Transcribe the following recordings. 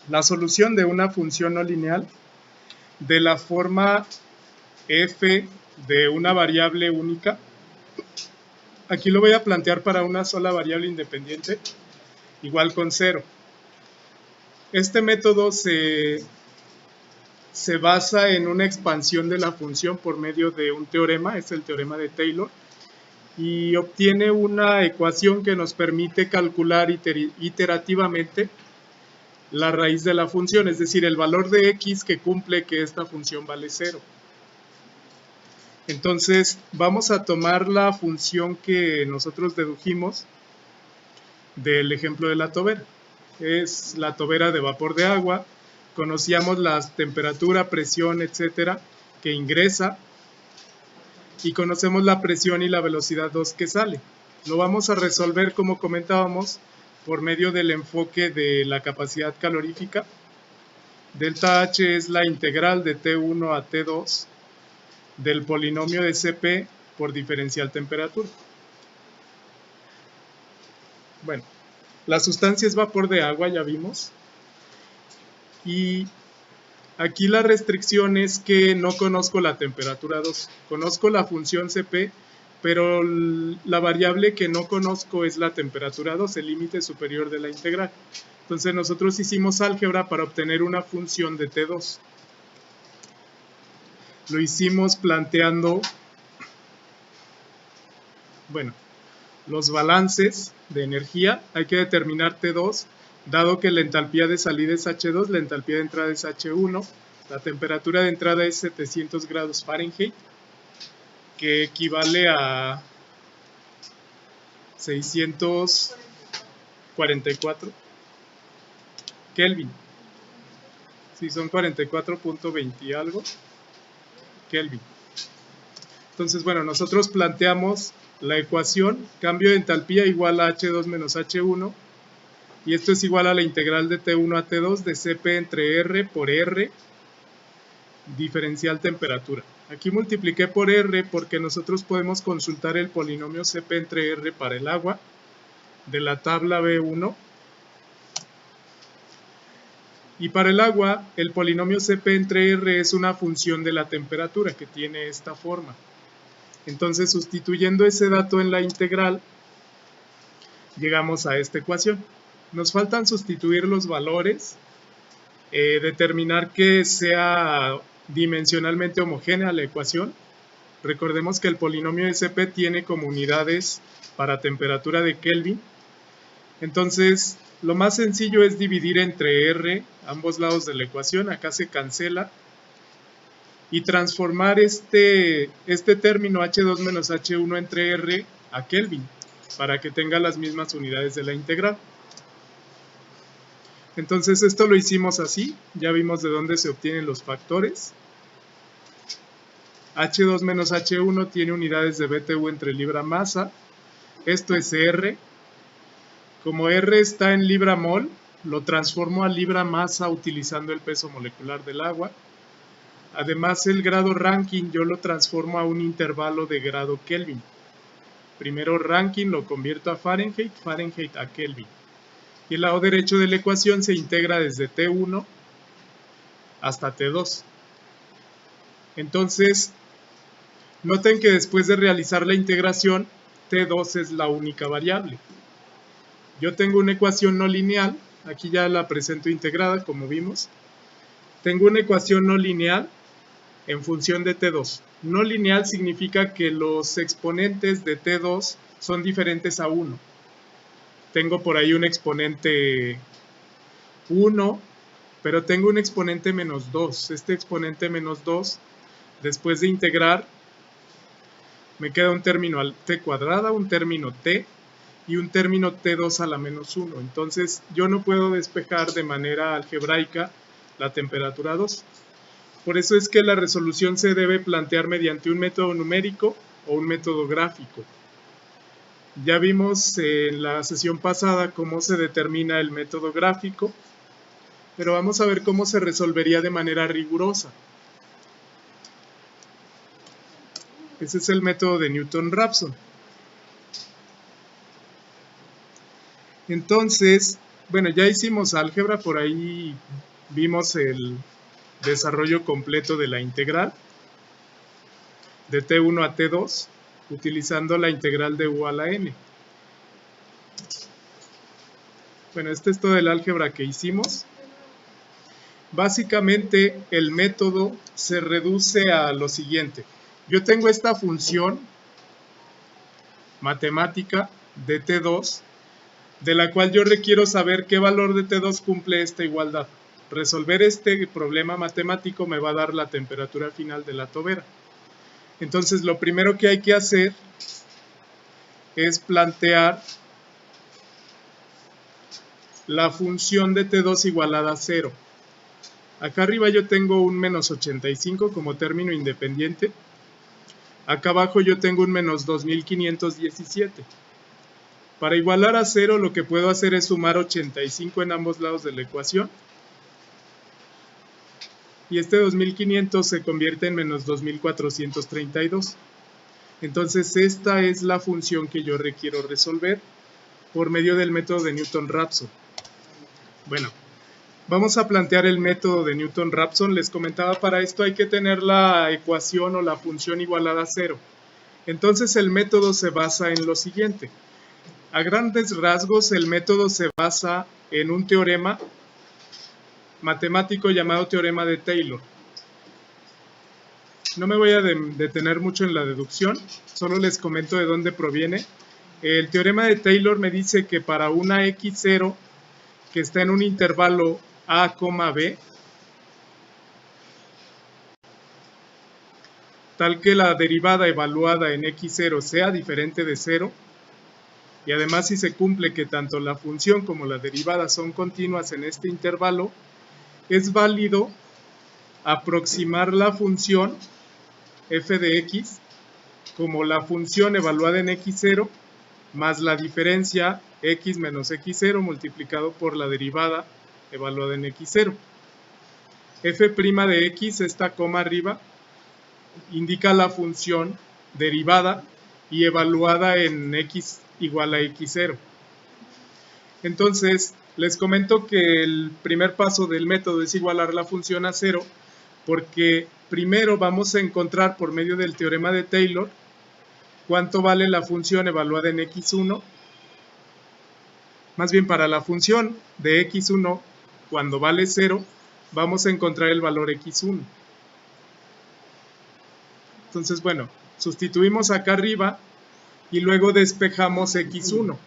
la solución de una función no lineal de la forma f de una variable única. Aquí lo voy a plantear para una sola variable independiente, igual con 0. Este método se basa en una expansión de la función por medio de un teorema, es el teorema de Taylor, y obtiene una ecuación que nos permite calcular iterativamente la raíz de la función, es decir, el valor de x que cumple que esta función vale 0. Entonces vamos a tomar la función que nosotros dedujimos del ejemplo de la tobera. Es la tobera de vapor de agua. Conocíamos la temperatura, presión, etcétera, que ingresa, y conocemos la presión y la velocidad 2 que sale. Lo vamos a resolver, como comentábamos, por medio del enfoque de la capacidad calorífica. Delta H es la integral de T1 a T2 del polinomio de Cp por diferencial temperatura. Bueno, la sustancia es vapor de agua, ya vimos. Y aquí la restricción es que no conozco la temperatura 2. Conozco la función Cp, pero la variable que no conozco es la temperatura 2, el límite superior de la integral. Entonces nosotros hicimos álgebra para obtener una función de T2. Lo hicimos planteando, bueno, los balances de energía. Hay que determinar T2, dado que la entalpía de salida es H2, la entalpía de entrada es H1, la temperatura de entrada es 700 grados Fahrenheit, que equivale a 644 Kelvin. Sí, son 44.20 y algo Kelvin. Entonces, bueno, nosotros planteamos la ecuación, cambio de entalpía igual a H2 menos H1, y esto es igual a la integral de T1 a T2 de Cp entre R por R, diferencial temperatura. Aquí multipliqué por R porque nosotros podemos consultar el polinomio Cp entre R para el agua de la tabla B1. Y para el agua, el polinomio Cp entre R es una función de la temperatura que tiene esta forma. Entonces, sustituyendo ese dato en la integral, llegamos a esta ecuación. Nos faltan sustituir los valores, determinar que sea dimensionalmente homogénea la ecuación. Recordemos que el polinomio de Cp tiene como unidades para temperatura de Kelvin. Entonces, lo más sencillo es dividir entre R ambos lados de la ecuación. Acá se cancela. Y transformar este término H2 menos H1 entre R a Kelvin, para que tenga las mismas unidades de la integral. Entonces esto lo hicimos así, ya vimos de dónde se obtienen los factores. H2 menos H1 tiene unidades de BTU entre libra masa, esto es R. Como R está en libra mol, lo transformo a libra masa utilizando el peso molecular del agua. Además, el grado Rankine yo lo transformo a un intervalo de grado Kelvin. Primero Rankine lo convierto a Fahrenheit, Fahrenheit a Kelvin. Y el lado derecho de la ecuación se integra desde T1 hasta T2. Entonces, noten que después de realizar la integración, T2 es la única variable. Yo tengo una ecuación no lineal, aquí ya la presento integrada, como vimos. Tengo una ecuación no lineal en función de T2. No lineal significa que los exponentes de T2 son diferentes a 1. Tengo por ahí un exponente 1, pero tengo un exponente menos 2. Este exponente menos 2, después de integrar, me queda un término al t cuadrada, un término t y un término t2 a la menos 1. Entonces yo no puedo despejar de manera algebraica la temperatura 2. Por eso es que la resolución se debe plantear mediante un método numérico o un método gráfico. Ya vimos en la sesión pasada cómo se determina el método gráfico, pero vamos a ver cómo se resolvería de manera rigurosa. Ese es el método de Newton-Raphson. Entonces, Bueno, ya hicimos álgebra, por ahí vimos el desarrollo completo de la integral de T1 a T2 utilizando la integral de U a la N. Bueno, este es todo el álgebra que hicimos. Básicamente el método se reduce a lo siguiente. Yo tengo esta función matemática de T2, de la cual yo requiero saber qué valor de T2 cumple esta igualdad. Resolver este problema matemático me va a dar la temperatura final de la tobera. Entonces lo primero que hay que hacer es plantear la función de T2 igualada a 0. Acá arriba yo tengo un menos 85 como término independiente. Acá abajo yo tengo un menos 2517. Para igualar a 0 lo que puedo hacer es sumar 85 en ambos lados de la ecuación. Y este 2500 se convierte en menos 2432. Entonces esta es la función que yo requiero resolver por medio del método de Newton-Raphson. Bueno, vamos a plantear el método de Newton-Raphson. Les comentaba, para esto hay que tener la ecuación o la función igualada a 0. Entonces el método se basa en lo siguiente. A grandes rasgos el método se basa en un teorema matemático llamado teorema de Taylor. No me voy a detener mucho en la deducción, solo les comento de dónde proviene. El teorema de Taylor me dice que para una x0 que está en un intervalo a, b, tal que la derivada evaluada en x0 sea diferente de 0, y además si se cumple que tanto la función como la derivada son continuas en este intervalo, es válido aproximar la función f de x como la función evaluada en x0 más la diferencia x menos x0 multiplicado por la derivada evaluada en x0. F' de x, esta coma arriba, indica la función derivada y evaluada en x igual a x0. Entonces, les comento que el primer paso del método es igualar la función a 0, porque primero vamos a encontrar por medio del teorema de Taylor cuánto vale la función evaluada en x1. Más bien, para la función de x1, cuando vale 0, vamos a encontrar el valor x1. Entonces, bueno, sustituimos acá arriba y luego despejamos x1.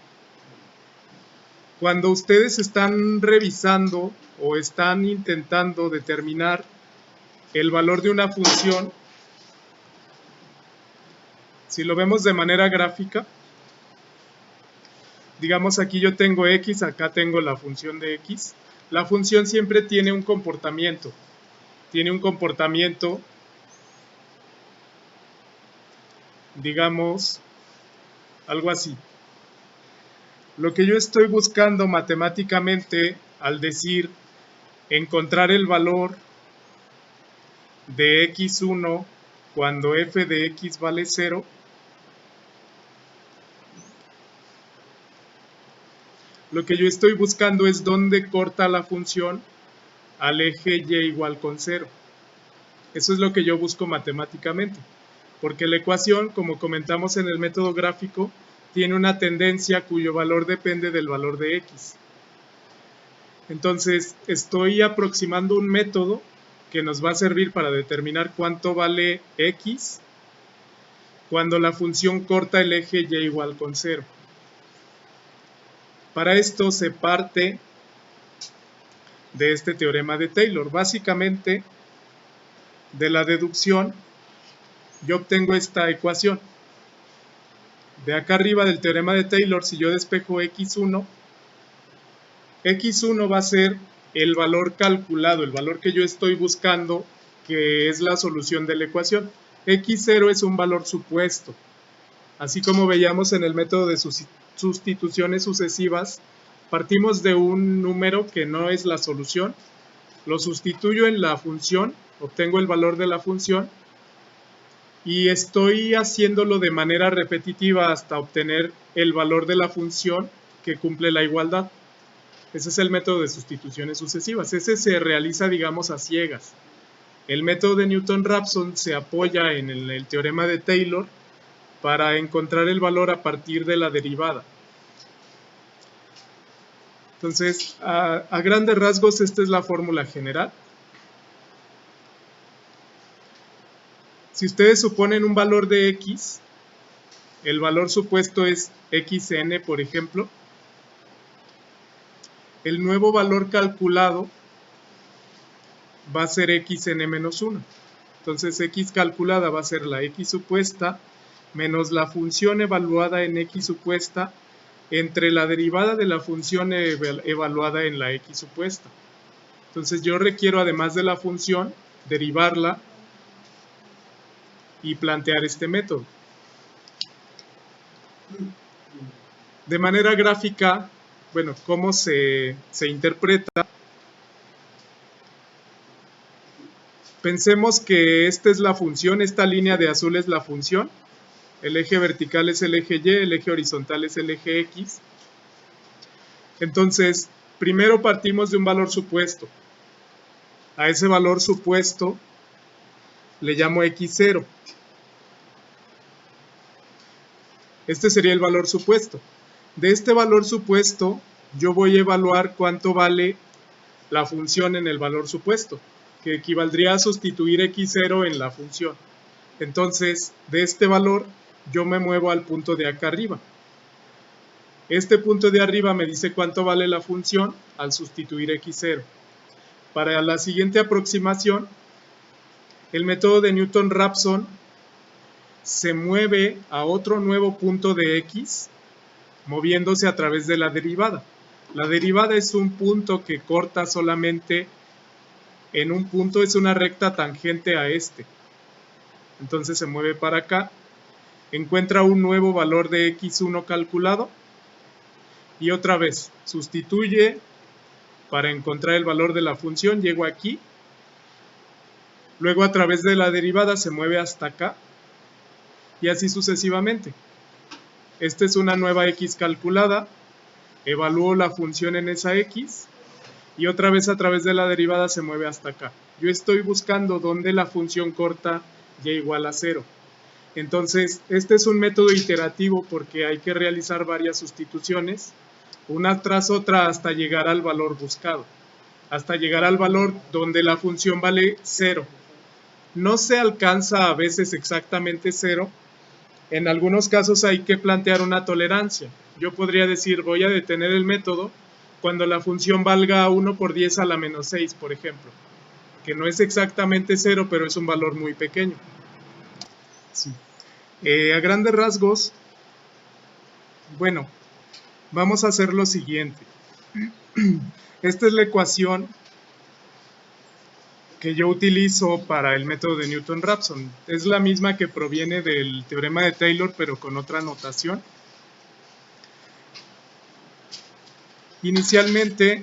Cuando ustedes están revisando o están intentando determinar el valor de una función, si lo vemos de manera gráfica, digamos aquí yo tengo x, acá tengo la función de x. La función siempre tiene un comportamiento. Tiene un comportamiento, digamos, algo así. Lo que yo estoy buscando matemáticamente al decir encontrar el valor de x1 cuando f de x vale 0, lo que yo estoy buscando es dónde corta la función al eje y igual con 0. Eso es lo que yo busco matemáticamente, porque la ecuación, como comentamos en el método gráfico, tiene una tendencia cuyo valor depende del valor de x. Entonces, estoy aproximando un método que nos va a servir para determinar cuánto vale x cuando la función corta el eje y igual con 0. Para esto se parte de este teorema de Taylor. Básicamente, de la deducción, yo obtengo esta ecuación. De acá arriba del teorema de Taylor, si yo despejo x1, x1 va a ser el valor calculado, el valor que yo estoy buscando, que es la solución de la ecuación. x0 es un valor supuesto. Así como veíamos en el método de sustituciones sucesivas, partimos de un número que no es la solución, lo sustituyo en la función, obtengo el valor de la función y estoy haciéndolo de manera repetitiva hasta obtener el valor de la función que cumple la igualdad. Ese es el método de sustituciones sucesivas. Ese se realiza, digamos, a ciegas. El método de Newton-Raphson se apoya en el teorema de Taylor para encontrar el valor a partir de la derivada. Entonces, a grandes rasgos, esta es la fórmula general. Si ustedes suponen un valor de x, el valor supuesto es xn, por ejemplo, el nuevo valor calculado va a ser xn menos 1. Entonces, x calculada va a ser la x supuesta menos la función evaluada en x supuesta entre la derivada de la función evaluada en la x supuesta. Entonces, yo requiero, además de la función, derivarla y plantear este método. De manera gráfica, bueno, ¿cómo se interpreta? Pensemos que esta es la función, esta línea de azul es la función, el eje vertical es el eje Y, el eje horizontal es el eje X. Entonces, primero partimos de un valor supuesto. A ese valor supuesto le llamo x0. Este sería el valor supuesto. De este valor supuesto, yo voy a evaluar cuánto vale la función en el valor supuesto, que equivaldría a sustituir x0 en la función. Entonces, de este valor, yo me muevo al punto de acá arriba. Este punto de arriba me dice cuánto vale la función al sustituir x0. Para la siguiente aproximación, el método de Newton-Raphson se mueve a otro nuevo punto de x, moviéndose a través de la derivada. La derivada es un punto que corta solamente en un punto, es una recta tangente a este. Entonces se mueve para acá, encuentra un nuevo valor de x1 calculado y otra vez sustituye para encontrar el valor de la función, llego aquí, luego a través de la derivada se mueve hasta acá y así sucesivamente. Esta es una nueva x calculada, evalúo la función en esa x y otra vez a través de la derivada se mueve hasta acá. Yo estoy buscando dónde la función corta y igual a 0. Entonces, este es un método iterativo porque hay que realizar varias sustituciones, una tras otra hasta llegar al valor buscado, hasta llegar al valor donde la función vale 0. No se alcanza a veces exactamente 0. En algunos casos hay que plantear una tolerancia. Yo podría decir, voy a detener el método cuando la función valga 1 por 10 a la menos 6, por ejemplo, que no es exactamente 0, pero es un valor muy pequeño. Sí. A grandes rasgos, bueno, vamos a hacer lo siguiente. Esta es la ecuación que yo utilizo para el método de Newton-Raphson. Es la misma que proviene del teorema de Taylor, pero con otra notación. Inicialmente,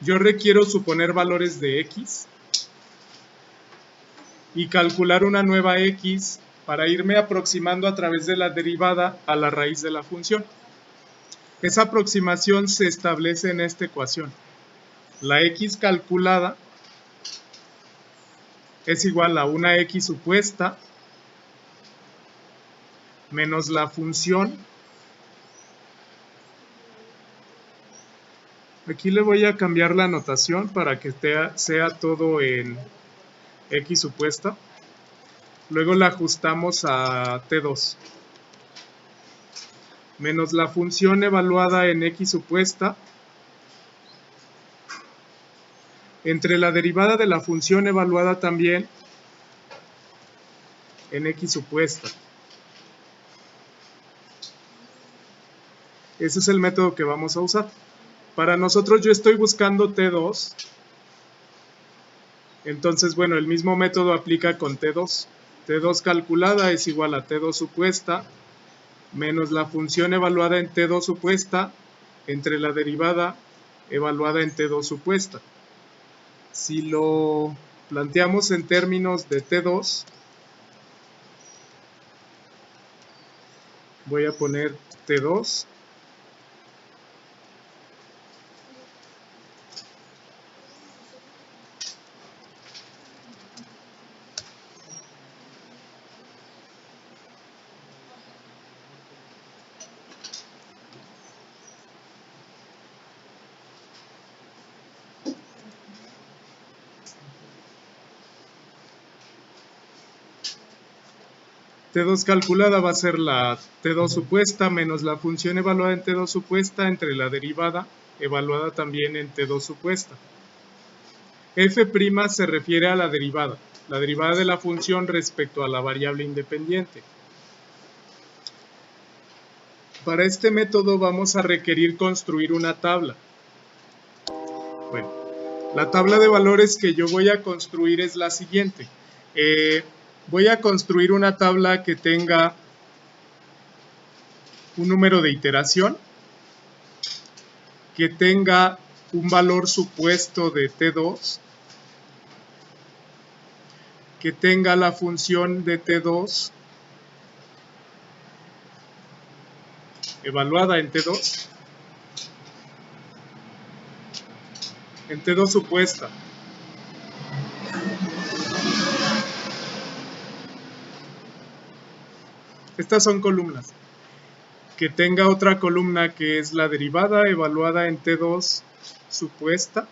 yo requiero suponer valores de x y calcular una nueva x para irme aproximando a través de la derivada a la raíz de la función. Esa aproximación se establece en esta ecuación. La x calculada es igual a una x supuesta menos la función. Aquí le voy a cambiar la notación para que sea todo en x supuesta. Luego la ajustamos a t2. Menos la función evaluada en x supuesta entre la derivada de la función evaluada también en x supuesta. Ese es el método que vamos a usar. Para nosotros yo estoy buscando t2. Entonces, bueno, el mismo método aplica con t2. t2 calculada es igual a t2 supuesta menos la función evaluada en t2 supuesta entre la derivada evaluada en t2 supuesta. Si lo planteamos en términos de t2, voy a poner t2 T2 calculada va a ser la T2 supuesta menos la función evaluada en T2 supuesta entre la derivada evaluada también en T2 supuesta. F' se refiere a la derivada de la función respecto a la variable independiente. Para este método vamos a requerir construir una tabla. Bueno, la tabla de valores que yo voy a construir es la siguiente. Voy a construir una tabla que tenga un número de iteración, que tenga un valor supuesto de T2, que tenga la función de T2 evaluada en T2 supuesta. Estas son columnas. Que tenga otra columna que es la derivada evaluada en T2 supuesta.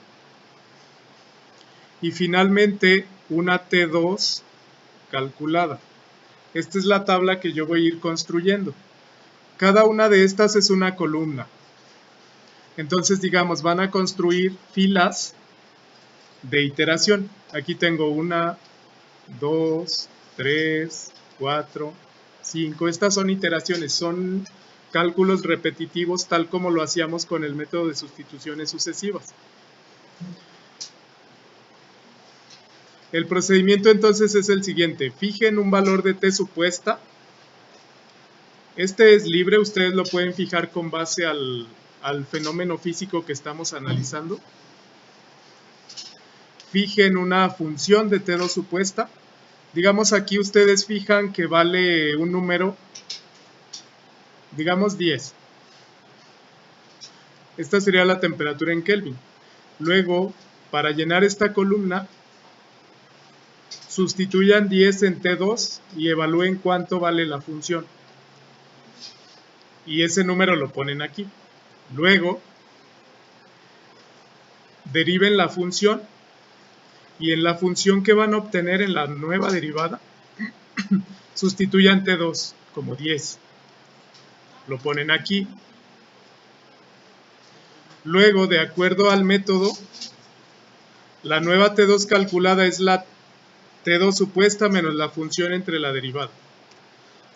Y finalmente una T2 calculada. Esta es la tabla que yo voy a ir construyendo. Cada una de estas es una columna. Entonces, digamos, van a construir filas de iteración. Aquí tengo 1, 2, 3, 4, 5. Estas son iteraciones, son cálculos repetitivos tal como lo hacíamos con el método de sustituciones sucesivas. El procedimiento entonces es el siguiente. Fijen un valor de T supuesta. Este es libre, ustedes lo pueden fijar con base al fenómeno físico que estamos analizando. Fijen una función de T2 supuesta. Digamos aquí ustedes fijan que vale un número, digamos 10. Esta sería la temperatura en Kelvin. Luego, para llenar esta columna, sustituyan 10 en T2 y evalúen cuánto vale la función. Y ese número lo ponen aquí. Luego, deriven la función y en la función que van a obtener en la nueva derivada, sustituyan T2 como 10. Lo ponen aquí. Luego, de acuerdo al método, la nueva T2 calculada es la T2 supuesta menos la función entre la derivada.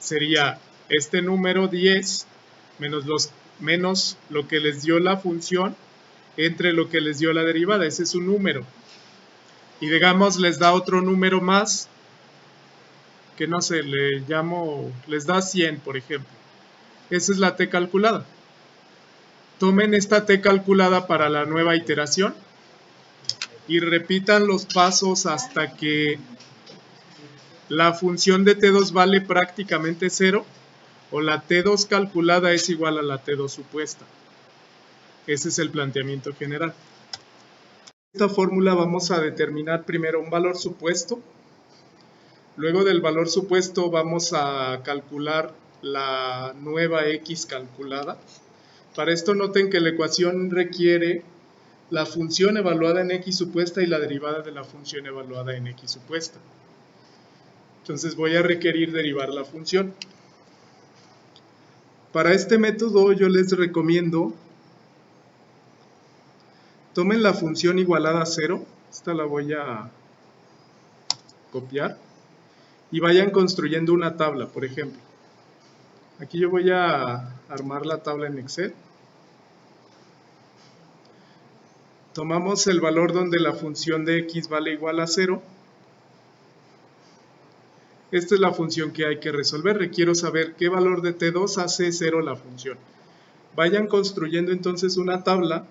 Sería este número 10 menos lo que les dio la función entre lo que les dio la derivada. Ese es un número. Y digamos les da otro número más, que no sé, les da 100, por ejemplo. Esa es la T calculada. Tomen esta T calculada para la nueva iteración y repitan los pasos hasta que la función de T2 vale prácticamente 0 o la T2 calculada es igual a la T2 supuesta. Ese es el planteamiento general. En esta fórmula vamos a determinar primero un valor supuesto. Luego del valor supuesto vamos a calcular la nueva X calculada. Para esto noten que la ecuación requiere la función evaluada en X supuesta y la derivada de la función evaluada en X supuesta. Entonces voy a requerir derivar la función. Para este método yo les recomiendo, tomen la función igualada a 0, esta la voy a copiar, y vayan construyendo una tabla, por ejemplo. Aquí yo voy a armar la tabla en Excel. Tomamos el valor donde la función de X vale igual a 0. Esta es la función que hay que resolver. Requiero saber qué valor de T2 hace 0 la función. Vayan construyendo entonces una tabla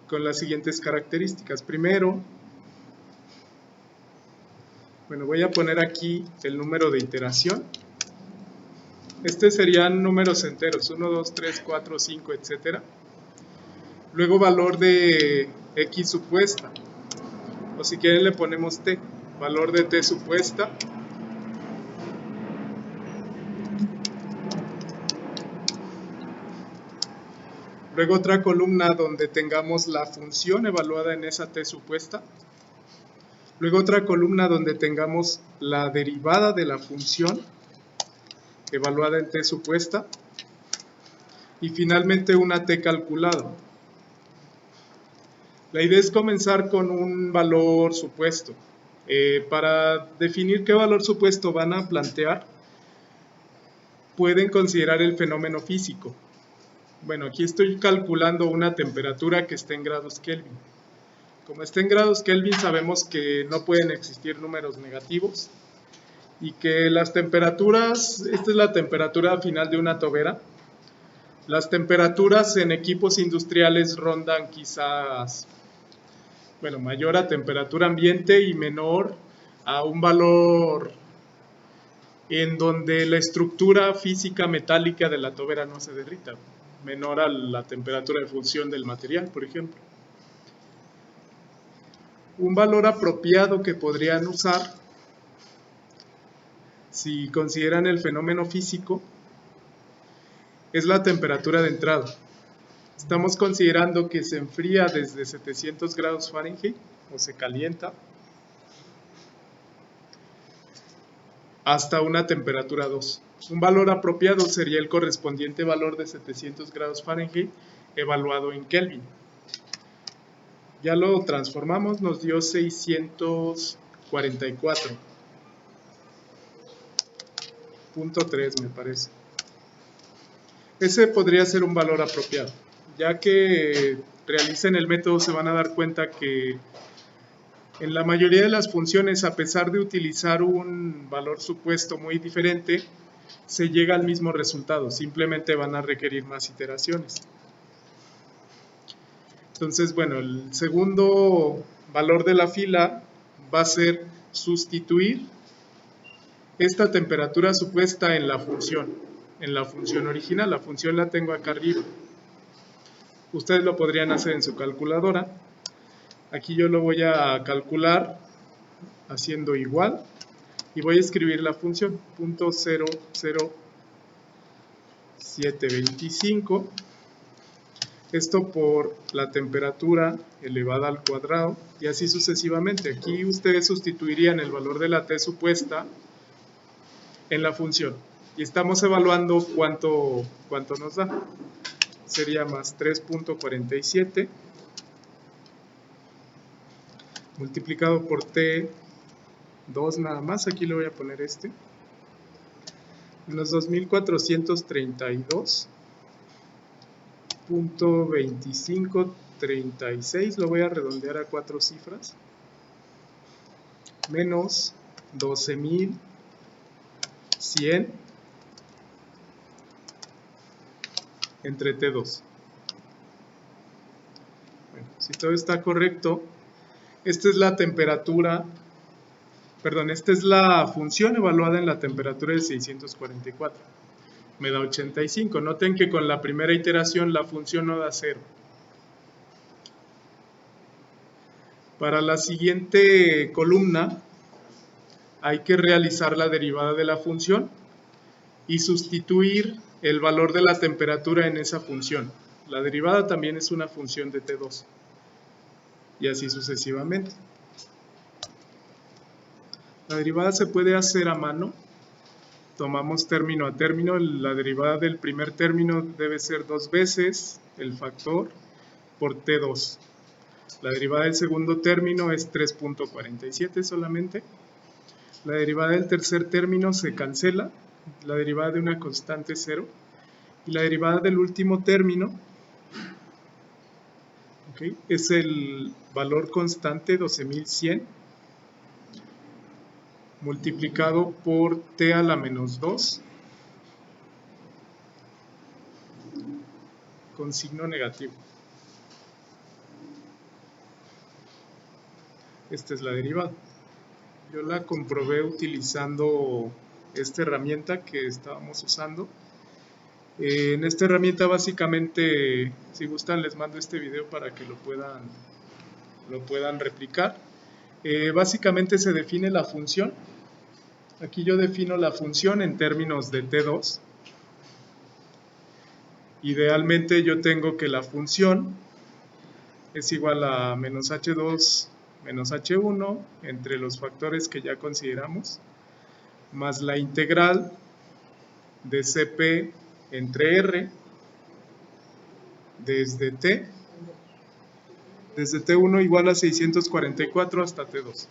con las siguientes características. Primero, voy a poner aquí el número de iteración. Serían números enteros, 1, 2, 3, 4, 5, etc. Luego valor de X supuesta. O si quieren le ponemos T, valor de T supuesta. Luego otra columna donde tengamos la función evaluada en esa T supuesta. Luego otra columna donde tengamos la derivada de la función evaluada en t supuesta. Y finalmente una t calculada. La idea es comenzar con un valor supuesto. Para definir qué valor supuesto van a plantear, pueden considerar el fenómeno físico. Bueno, aquí estoy calculando una temperatura que esté en grados Kelvin. Como está en grados Kelvin, sabemos que no pueden existir números negativos y que las temperaturas, esta es la temperatura final de una tobera. Las temperaturas en equipos industriales rondan quizás, bueno, mayor a temperatura ambiente y menor a un valor en donde la estructura física metálica de la tobera no se derrita, menor a la temperatura de fusión del material, por ejemplo. Un valor apropiado que podrían usar si consideran el fenómeno físico es la temperatura de entrada. Estamos considerando que se enfría desde 700 grados Fahrenheit o se calienta hasta una temperatura 2. Un valor apropiado sería el correspondiente valor de 700 grados Fahrenheit evaluado en Kelvin. Ya lo transformamos, nos dio 644.3 me parece. Ese podría ser un valor apropiado. Ya que realicen el método se van a dar cuenta que en la mayoría de las funciones, a pesar de utilizar un valor supuesto muy diferente, se llega al mismo resultado, simplemente van a requerir más iteraciones. Entonces, bueno, el segundo valor de la fila va a ser sustituir esta temperatura supuesta en la función original. La función la tengo acá arriba. Ustedes lo podrían hacer en su calculadora. Aquí yo lo voy a calcular haciendo igual y voy a escribir la función .00725, esto por la temperatura elevada al cuadrado y así sucesivamente. Aquí ustedes sustituirían el valor de la t supuesta en la función y estamos evaluando cuánto nos da. Sería más 3.47 multiplicado por T2 nada más, aquí le voy a poner menos 2432.2536, lo voy a redondear a 4 cifras, menos 12.100 entre T2. Bueno, si todo está correcto, esta es la temperatura, perdón, esta es la función evaluada en la temperatura de 644. Me da 85. Noten que con la primera iteración la función no da 0. Para la siguiente columna hay que realizar la derivada de la función y sustituir el valor de la temperatura en esa función. La derivada también es una función de T2. Y así sucesivamente. La derivada se puede hacer a mano. Tomamos término a término. La derivada del primer término debe ser 2 veces el factor por T2. La derivada del segundo término es 3.47 solamente. La derivada del tercer término se cancela. La derivada de una constante es 0. Y la derivada del último término es el valor constante 12.100 multiplicado por t a la menos 2 con signo negativo. Esta es la derivada. Yo la comprobé utilizando esta herramienta que estábamos usando. En esta herramienta básicamente, si gustan les mando este video para que lo puedan replicar. Básicamente se define la función. Aquí yo defino la función en términos de T2. Idealmente yo tengo que la función es igual a menos H2 menos h1 entre los factores que ya consideramos, más la integral de Cp entre R desde T1 igual a 644 hasta T2.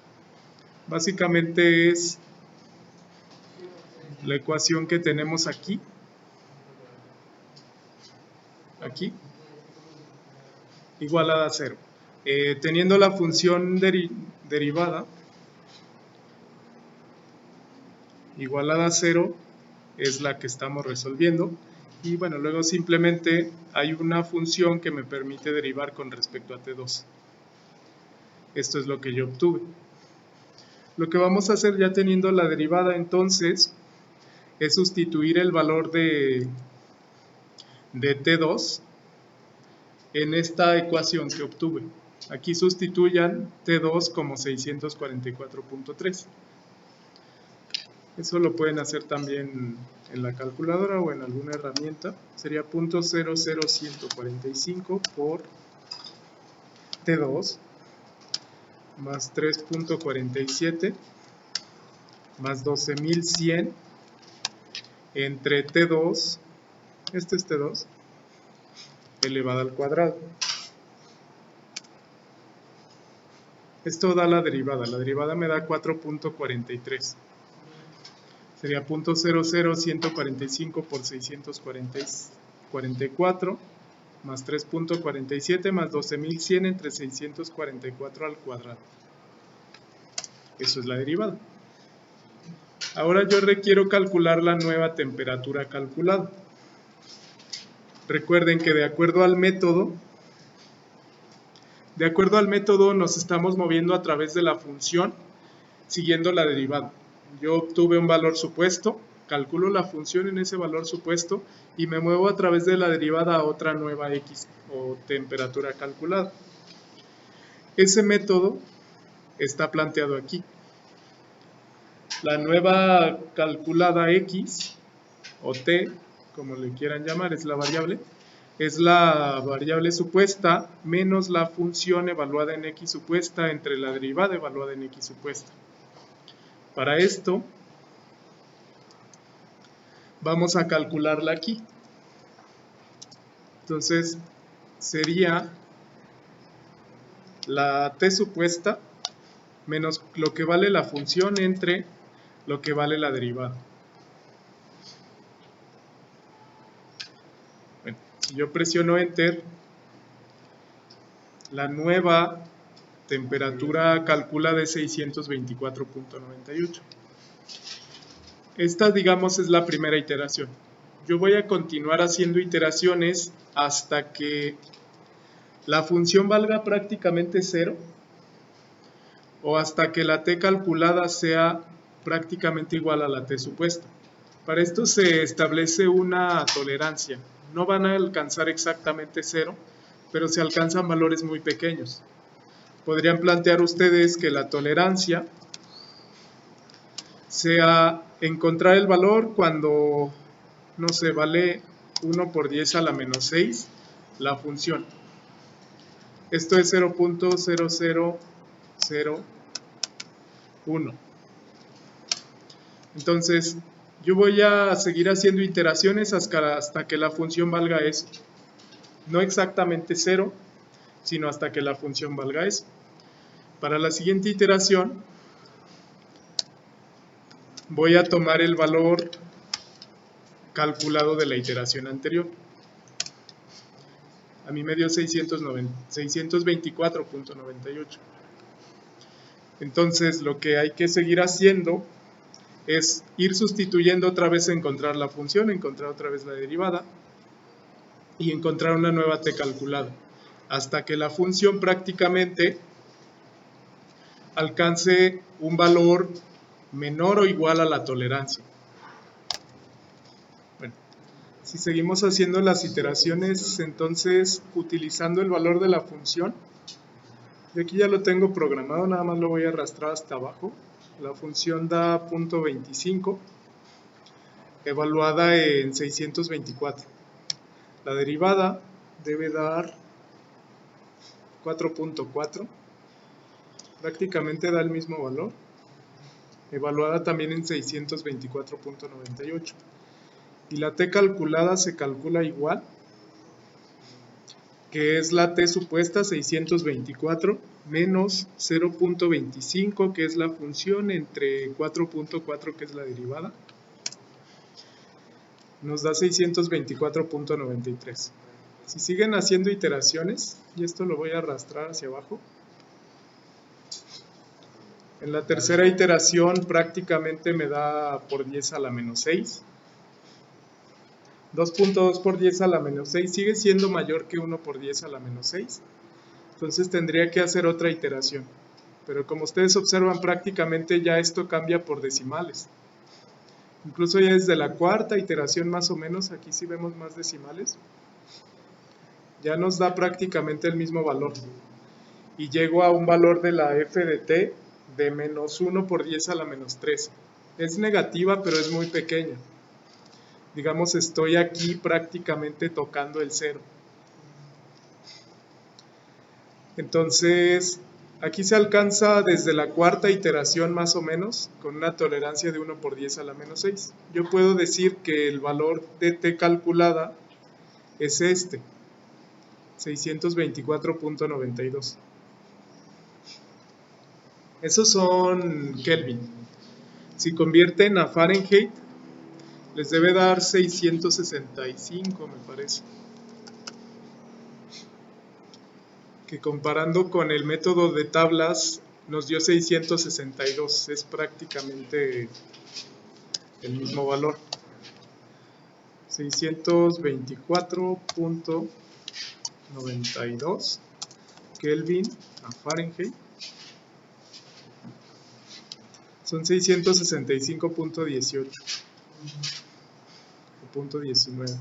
Básicamente es la ecuación que tenemos aquí, igualada a 0. Teniendo la función derivada igualada a 0 es la que estamos resolviendo, y bueno, luego simplemente hay una función que me permite derivar con respecto a T2. Esto es lo que yo obtuve. Lo que vamos a hacer ya teniendo la derivada entonces es sustituir el valor de T2 en esta ecuación que obtuve. Aquí sustituyan T2 como 644.3. Eso lo pueden hacer también en la calculadora o en alguna herramienta. Sería 0.00145 por T2 más 3.47 más 12.100 entre T2, este es T2, elevado al cuadrado. Esto da la derivada me da 4.43. Sería 0.00145 por 644 más 3.47 más 12.100 entre 644 al cuadrado. Eso es la derivada. Ahora yo requiero calcular la nueva temperatura calculada. Recuerden que de acuerdo al método nos estamos moviendo a través de la función siguiendo la derivada. Yo obtuve un valor supuesto, calculo la función en ese valor supuesto y me muevo a través de la derivada a otra nueva x o temperatura calculada. Ese método está planteado aquí. La nueva calculada x o t, como le quieran llamar, es la variable supuesta menos la función evaluada en x supuesta entre la derivada evaluada en x supuesta. Para esto vamos a calcularla aquí. Entonces sería la t supuesta menos lo que vale la función entre lo que vale la derivada. Bueno, si yo presiono Enter, la nueva temperatura calculada es 624.98. Esta, digamos, es la primera iteración. Yo voy a continuar haciendo iteraciones hasta que la función valga prácticamente 0 o hasta que la t calculada sea prácticamente igual a la t supuesta. Para esto se establece una tolerancia. No van a alcanzar exactamente 0, pero se alcanzan valores muy pequeños. Podrían plantear ustedes que la tolerancia sea encontrar el valor cuando, no sé, vale 1 por 10 a la menos 6 la función. Esto es 0.0001. Entonces, yo voy a seguir haciendo iteraciones hasta que la función valga eso. No exactamente 0, sino hasta que la función valga eso. Para la siguiente iteración, voy a tomar el valor calculado de la iteración anterior. A mí me dio 624.98. Entonces, lo que hay que seguir haciendo es ir sustituyendo otra vez, encontrar la función, encontrar otra vez la derivada y encontrar una nueva t calculada, hasta que la función prácticamente alcance un valor menor o igual a la tolerancia. Bueno, si seguimos haciendo las iteraciones, entonces utilizando el valor de la función, de aquí ya lo tengo programado, nada más lo voy a arrastrar hasta abajo. La función da 0.25, evaluada en 624. La derivada debe dar 4.4 prácticamente da el mismo valor, evaluada también en 624.98. Y la t calculada se calcula igual, que es la t supuesta 624 menos 0.25, que es la función, entre 4.4, que es la derivada, nos da 624.93. Si siguen haciendo iteraciones, y esto lo voy a arrastrar hacia abajo, en la tercera iteración prácticamente me da por 10 a la menos 6. 2.2 por 10 a la menos 6 sigue siendo mayor que 1 por 10 a la menos 6. Entonces tendría que hacer otra iteración. Pero como ustedes observan, prácticamente ya esto cambia por decimales. Incluso ya desde la cuarta iteración más o menos, aquí sí vemos más decimales, ya nos da prácticamente el mismo valor. Y llego a un valor de la f de t de menos 1 por 10 a la menos 13. Es negativa, pero es muy pequeña. Digamos, estoy aquí prácticamente tocando el 0. Entonces, aquí se alcanza desde la cuarta iteración más o menos, con una tolerancia de 1 por 10 a la menos 6. Yo puedo decir que el valor de t calculada es este, 624.92. Esos son Kelvin. Si convierten a Fahrenheit, les debe dar 665, me parece. Que comparando con el método de tablas nos dio 662, es prácticamente el mismo valor. 624.92 Kelvin a Fahrenheit son 665.18 o .19.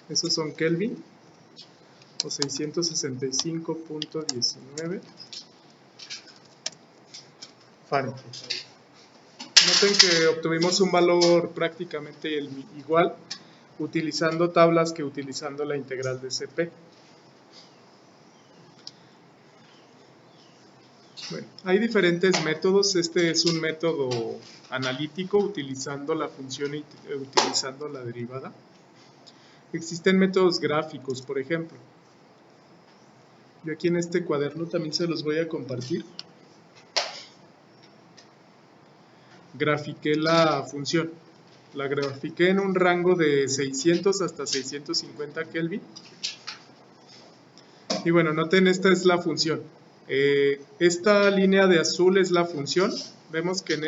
Esos son Kelvin o 665.19 Fahrenheit. Noten que obtuvimos un valor prácticamente igual utilizando tablas que utilizando la integral de CP. Bueno, hay diferentes métodos. Este es un método analítico utilizando la función y utilizando la derivada. Existen métodos gráficos, por ejemplo. Yo aquí en este cuaderno también se los voy a compartir. Grafiqué la función. La grafiqué en un rango de 600 hasta 650 Kelvin. Y bueno, noten, esta es la función. Esta línea de azul es la función. Vemos que en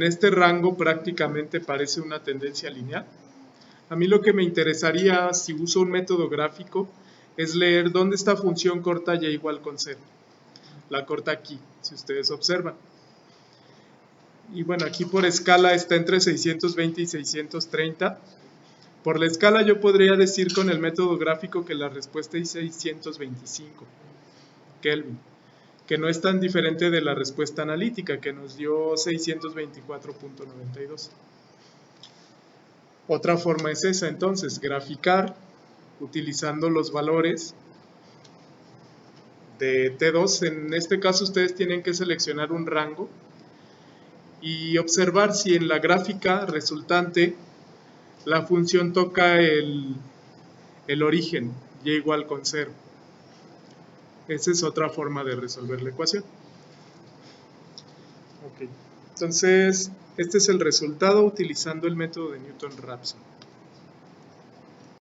este rango prácticamente parece una tendencia lineal. A mí lo que me interesaría, si uso un método gráfico, es leer dónde esta función corta y igual con 0. La corta aquí, si ustedes observan. Y bueno, aquí por escala está entre 620 y 630. Por la escala yo podría decir con el método gráfico que la respuesta es 625 Kelvin, que no es tan diferente de la respuesta analítica que nos dio 624.92. Otra forma es esa, entonces, graficar utilizando los valores de T2. En este caso ustedes tienen que seleccionar un rango y observar si en la gráfica resultante la función toca el origen, y igual con 0. Esa es otra forma de resolver la ecuación. Ok, entonces este es el resultado utilizando el método de Newton-Raphson.